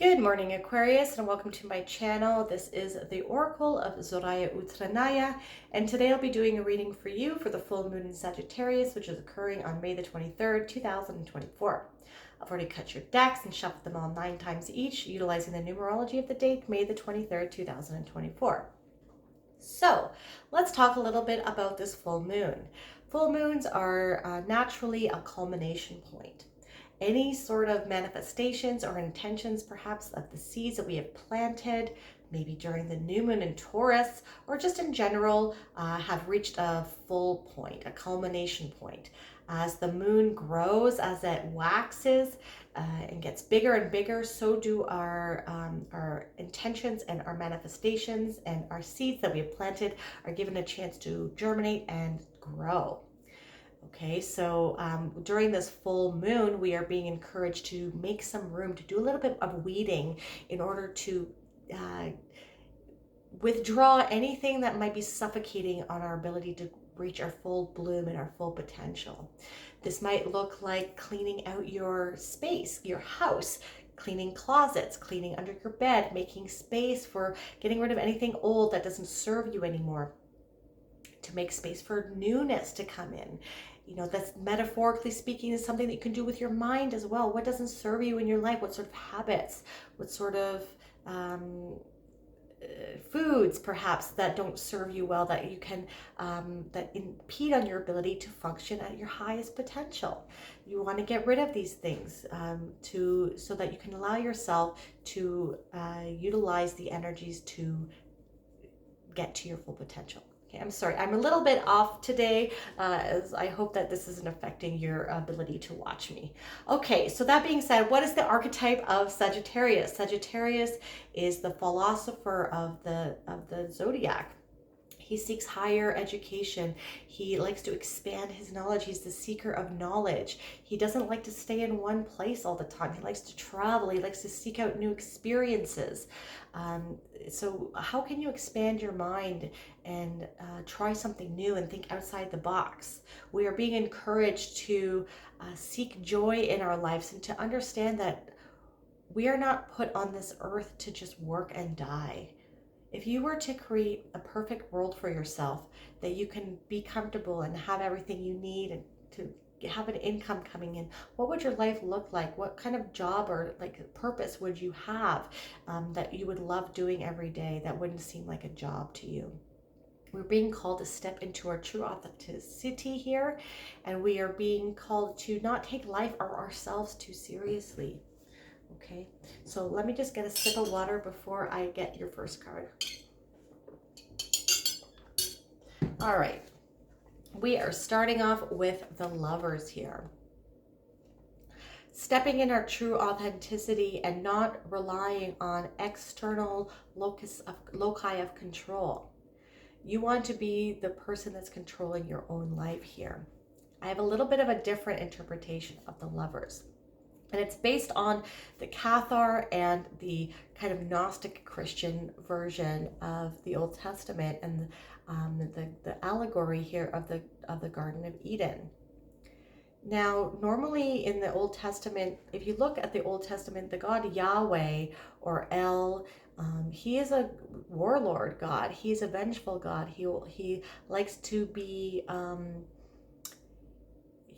Good morning, Aquarius, and welcome to my channel. This is the Oracle of Zoraya Utranaya, and today I'll be doing a reading for you for the full moon in Sagittarius, which is occurring on May the 23rd, 2024. I've already cut your decks and shuffled them all 9 times each, utilizing the numerology of the date, May the 23rd, 2024. So let's talk a little bit about this full moon. Full moons are naturally a culmination point. Any sort of manifestations or intentions, perhaps of the seeds that we have planted, maybe during the new moon in Taurus, or just in general, have reached a full point, a culmination point. As the moon grows, as it waxes and gets bigger and bigger, so do our intentions and our manifestations, and our seeds that we have planted are given a chance to germinate and grow. Okay, so during this full moon, we are being encouraged to make some room, to do a little bit of weeding in order to withdraw anything that might be suffocating on our ability to reach our full bloom and our full potential. This might look like cleaning out your space, your house, cleaning closets, cleaning under your bed, making space for getting rid of anything old that doesn't serve you anymore, to make space for newness to come in. You know, that's metaphorically speaking is something that you can do with your mind as well. What doesn't serve you in your life? What sort of habits? What sort of foods perhaps that don't serve you well, that you can that impede on your ability to function at your highest potential? You want to get rid of these things so that you can allow yourself to utilize the energies to get to your full potential. Okay, I'm sorry, I'm a little bit off today, as I hope that this isn't affecting your ability to watch me. Okay, so that being said, what is the archetype of Sagittarius? Sagittarius is the philosopher of the zodiac. He seeks higher education. He likes to expand his knowledge. He's the seeker of knowledge. He doesn't like to stay in one place all the time. He likes to travel. He likes to seek out new experiences. So how can you expand your mind and try something new and think outside the box? We are being encouraged to seek joy in our lives and to understand that we are not put on this earth to just work and die. If you were to create a perfect world for yourself, that you can be comfortable and have everything you need and to have an income coming in, what would your life look like? What kind of job or like purpose would you have that you would love doing every day that wouldn't seem like a job to you? We're being called to step into our true authenticity here, and we are being called to not take life or ourselves too seriously. Okay, so let me just get a sip of water before I get your first card. All right, we are starting off with the Lovers here. Stepping in our true authenticity and not relying on external loci of control. You want to be the person that's controlling your own life here. I have a little bit of a different interpretation of the Lovers. And it's based on the Cathar and the kind of Gnostic Christian version of the Old Testament, and the allegory here of the Garden of Eden. Now, normally in the Old Testament, if you look at the Old Testament, the god Yahweh or El, he is a warlord god. He's a vengeful god. He likes to be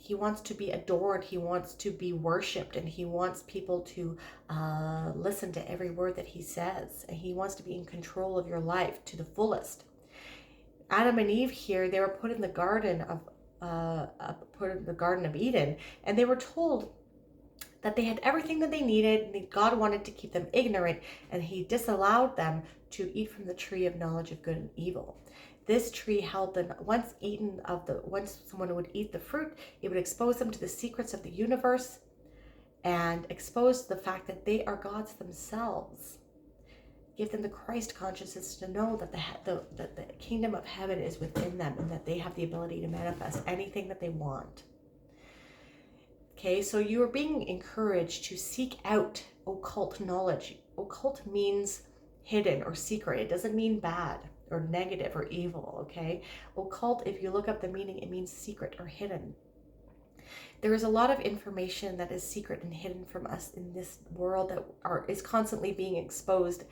he wants to be adored, he wants to be worshipped, and he wants people to listen to every word that he says. And he wants to be in control of your life to the fullest. Adam and Eve here, they were put in the Garden of Eden, and they were told that they had everything that they needed, and God wanted to keep them ignorant, and he disallowed them to eat from the tree of knowledge of good and evil. This tree held them, once someone would eat the fruit, it would expose them to the secrets of the universe and expose the fact that they are gods themselves. Give them the Christ consciousness to know that the kingdom of heaven is within them and that they have the ability to manifest anything that they want. Okay, so you are being encouraged to seek out occult knowledge. Occult means hidden or secret. It doesn't mean bad or negative or evil, okay? Occult, if you look up the meaning, it means secret or hidden. there is a lot of information that is secret and hidden from us in this world that is constantly being exposed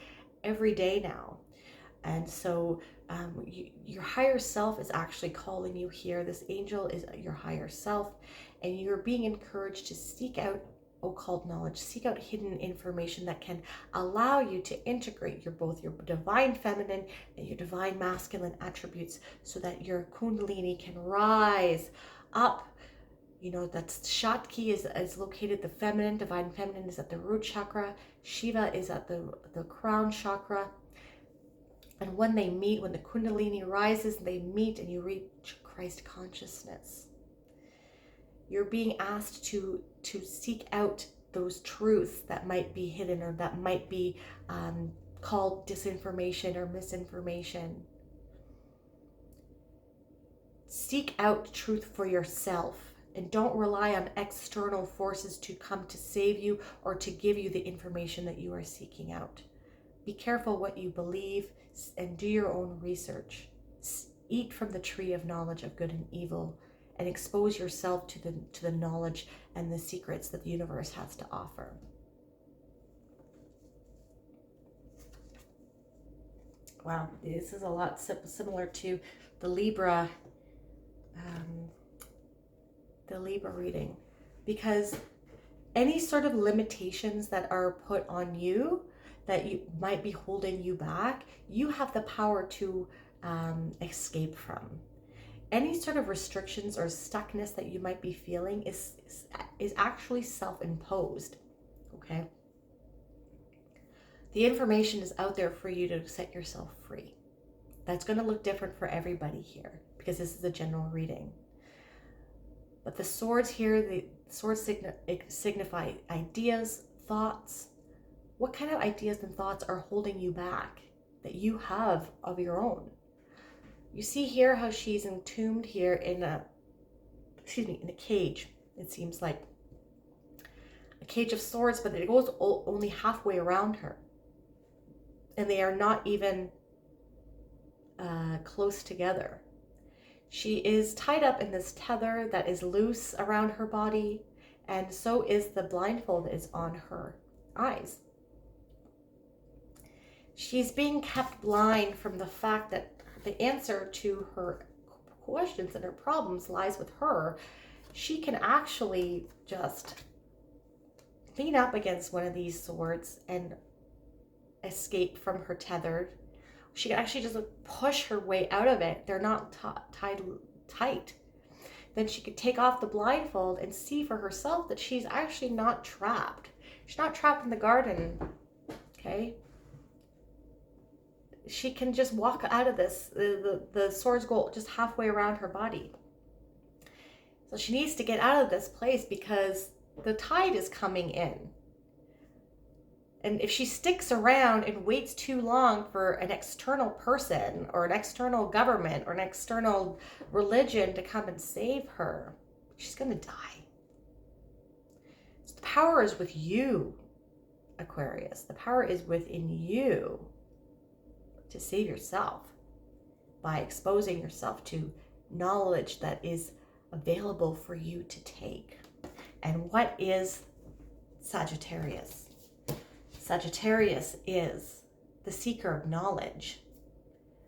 every day now. And so your higher self is actually calling you here. This angel is your higher self, and you're being encouraged to seek out occult knowledge, seek out hidden information that can allow you to integrate both your divine feminine and your divine masculine attributes, so that your kundalini can rise up. You know, that's Shakti is located, the feminine, divine feminine is at the root chakra, Shiva is at the crown chakra. And when they meet, when the kundalini rises, they meet and you reach Christ consciousness. You're being asked to seek out those truths that might be hidden, or that might be called disinformation or misinformation. Seek out truth for yourself, and don't rely on external forces to come to save you or to give you the information that you are seeking out. Be careful what you believe, and do your own research. Eat from the tree of knowledge of good and evil, and expose yourself to the knowledge and the secrets that the universe has to offer. Wow, this is a lot similar to the Libra reading, because any sort of limitations that are put on you that you might be holding you back, you have the power to escape from. Any sort of restrictions or stuckness that you might be feeling is actually self-imposed, okay? The information is out there for you to set yourself free. That's going to look different for everybody here, because this is a general reading. But the swords here, the swords signify ideas, thoughts. What kind of ideas and thoughts are holding you back that you have of your own? You see here how she's entombed here in a cage. It seems like a cage of swords, but it goes only halfway around her. And they are not even close together. She is tied up in this tether that is loose around her body, and so is the blindfold that is on her eyes. She's being kept blind from the fact that the answer to her questions and her problems lies with her. She can actually just lean up against one of these swords and escape from her tether. She can actually just push her way out of it. They're not tied tight. Then she could take off the blindfold and see for herself that she's actually not trapped. She's not trapped in the garden, okay? She can just walk out of this. The swords go just halfway around her body. So she needs to get out of this place because the tide is coming in. And if she sticks around and waits too long for an external person or an external government or an external religion to come and save her, she's going to die. So the power is with you, Aquarius. The power is within you to save yourself by exposing yourself to knowledge that is available for you to take. And what is Sagittarius? Sagittarius is the seeker of knowledge,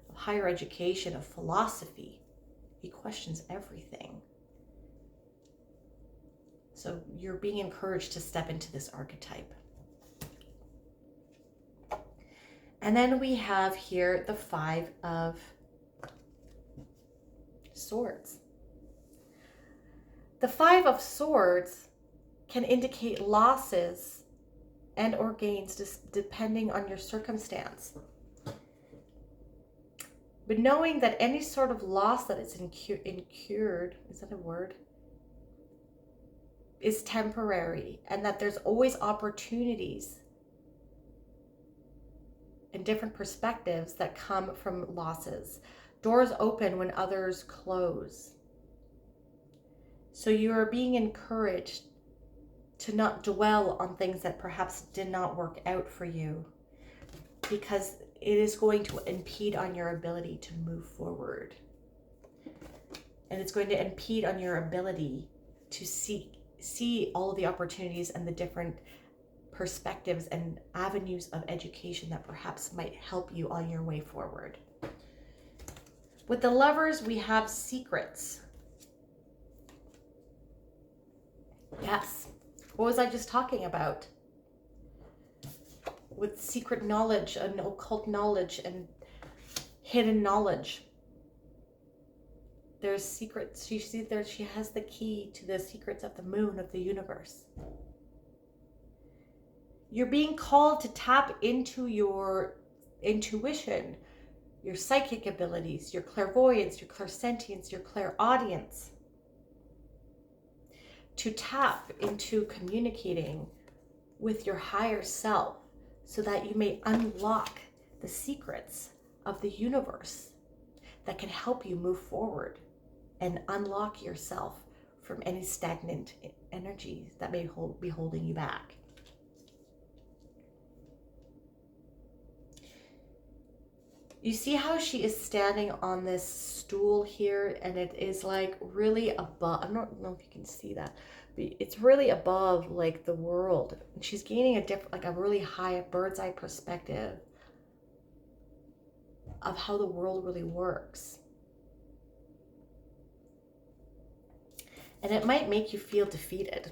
of higher education, of philosophy. He questions everything. So you're being encouraged to step into this archetype. And then we have here the Five of Swords. The Five of Swords can indicate losses and or gains depending on your circumstance. But knowing that any sort of loss that is incurred, is that a word? Is temporary, and that there's always opportunities and different perspectives that come from losses. Doors open when others close. So you are being encouraged to not dwell on things that perhaps did not work out for you, because it is going to impede on your ability to move forward. And it's going to impede on your ability to see all of the opportunities and the different perspectives and avenues of education that perhaps might help you on your way forward. With the Lovers, we have secrets. Yes. What was I just talking about? With secret knowledge and occult knowledge and hidden knowledge. There's secrets. You see there, she has the key to the secrets of the moon, of the universe. You're being called to tap into your intuition, your psychic abilities, your clairvoyance, your clairsentience, your clairaudience. To tap into communicating with your higher self so that you may unlock the secrets of the universe that can help you move forward and unlock yourself from any stagnant energies that may be holding you back. You see how she is standing on this stool here, and it is like really above. I don't know if you can see that, but it's really above like the world. And she's gaining a different, like a really high bird's eye perspective of how the world really works. And it might make you feel defeated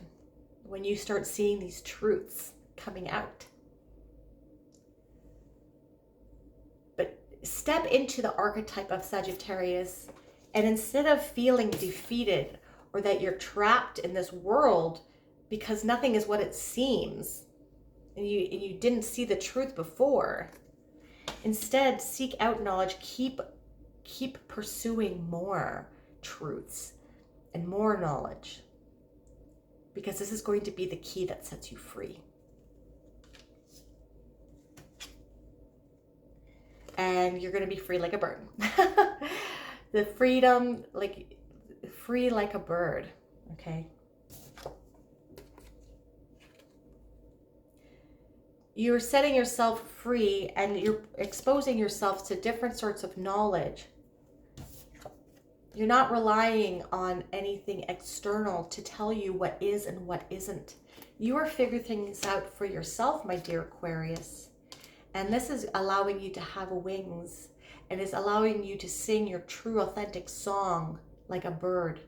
when you start seeing these truths coming out. Step into the archetype of Sagittarius, and instead of feeling defeated or that you're trapped in this world because nothing is what it seems and you didn't see the truth before, instead seek out knowledge. Keep pursuing more truths and more knowledge, because this is going to be the key that sets you free. And you're going to be free like a bird. The freedom, like free like a bird, okay? You're setting yourself free and you're exposing yourself to different sorts of knowledge. You're not relying on anything external to tell you what is and what isn't. You are figuring things out for yourself, my dear Aquarius. And this is allowing you to have wings, and is allowing you to sing your true authentic song like a bird.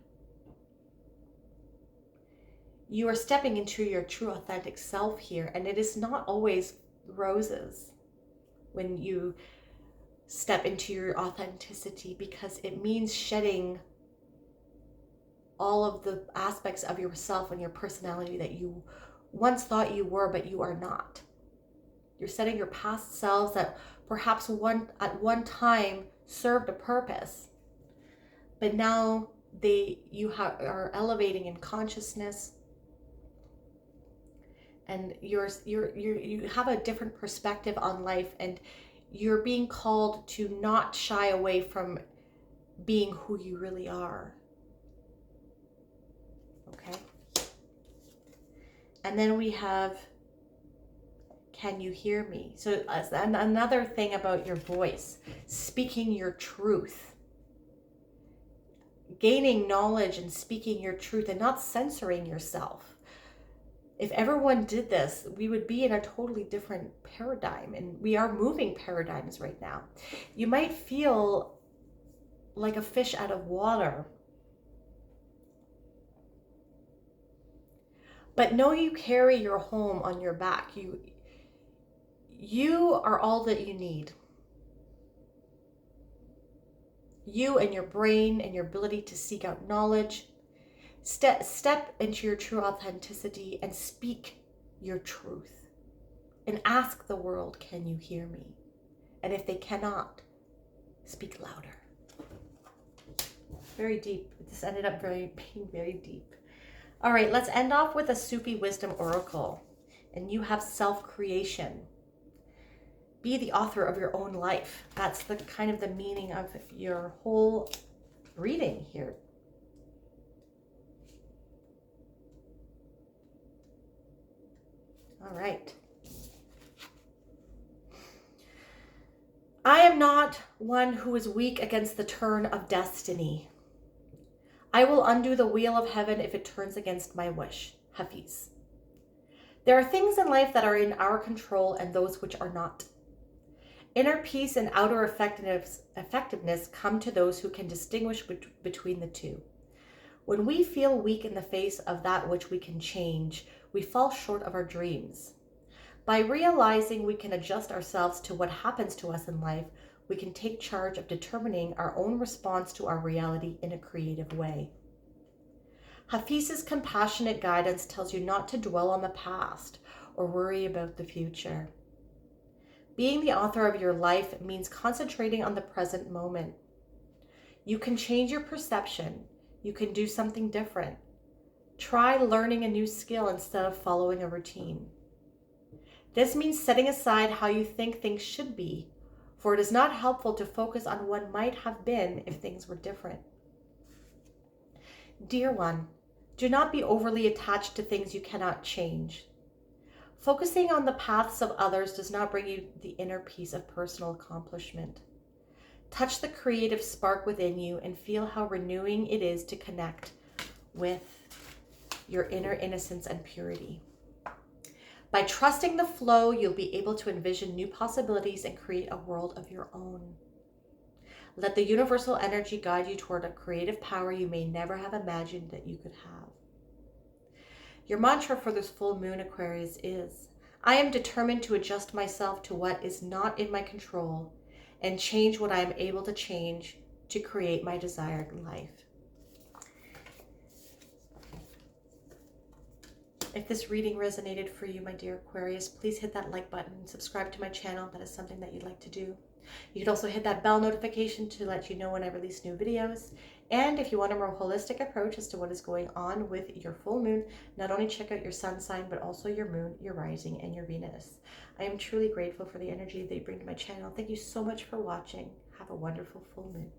You are stepping into your true authentic self here, and it is not always roses when you step into your authenticity, because it means shedding all of the aspects of yourself and your personality that you once thought you were, but you are not. You're setting your past selves that perhaps at one time served a purpose, but now you are elevating in consciousness, and you have a different perspective on life, and you're being called to not shy away from being who you really are. Okay? And then we have, can you hear me? So another thing about your voice, speaking your truth, gaining knowledge and speaking your truth and not censoring yourself. If everyone did this, we would be in a totally different paradigm, and we are moving paradigms right now. You might feel like a fish out of water, but know you carry your home on your back. You are all that you need. You and your brain and your ability to seek out knowledge. Step into your true authenticity and speak your truth. And ask the world, can you hear me? And if they cannot, speak louder. Very deep. This ended up being very deep. All right, let's end off with a Sufi wisdom oracle. And you have self-creation. Be the author of your own life. That's the kind of the meaning of your whole reading here. All right. I am not one who is weak against the turn of destiny. I will undo the wheel of heaven if it turns against my wish. Hafiz. There are things in life that are in our control and those which are not. Inner peace and outer effectiveness come to those who can distinguish between the two. When we feel weak in the face of that which we can change, we fall short of our dreams. By realizing we can adjust ourselves to what happens to us in life, we can take charge of determining our own response to our reality in a creative way. Hafiz's compassionate guidance tells you not to dwell on the past or worry about the future. Being the author of your life means concentrating on the present moment. You can change your perception. You can do something different. Try learning a new skill instead of following a routine. This means setting aside how you think things should be, for it is not helpful to focus on what might have been if things were different. Dear one, do not be overly attached to things you cannot change. Focusing on the paths of others does not bring you the inner peace of personal accomplishment. Touch the creative spark within you and feel how renewing it is to connect with your inner innocence and purity. By trusting the flow, you'll be able to envision new possibilities and create a world of your own. Let the universal energy guide you toward a creative power you may never have imagined that you could have. Your mantra for this full moon, Aquarius, is, I am determined to adjust myself to what is not in my control and change what I am able to change to create my desired life. If this reading resonated for you, my dear Aquarius, please hit that like button and subscribe to my channel. That is something that you'd like to do. You could also hit that bell notification to let you know when I release new videos. And if you want a more holistic approach as to what is going on with your full moon, not only check out your sun sign, but also your moon, your rising, and your Venus. I am truly grateful for the energy that you bring to my channel. Thank you so much for watching. Have a wonderful full moon.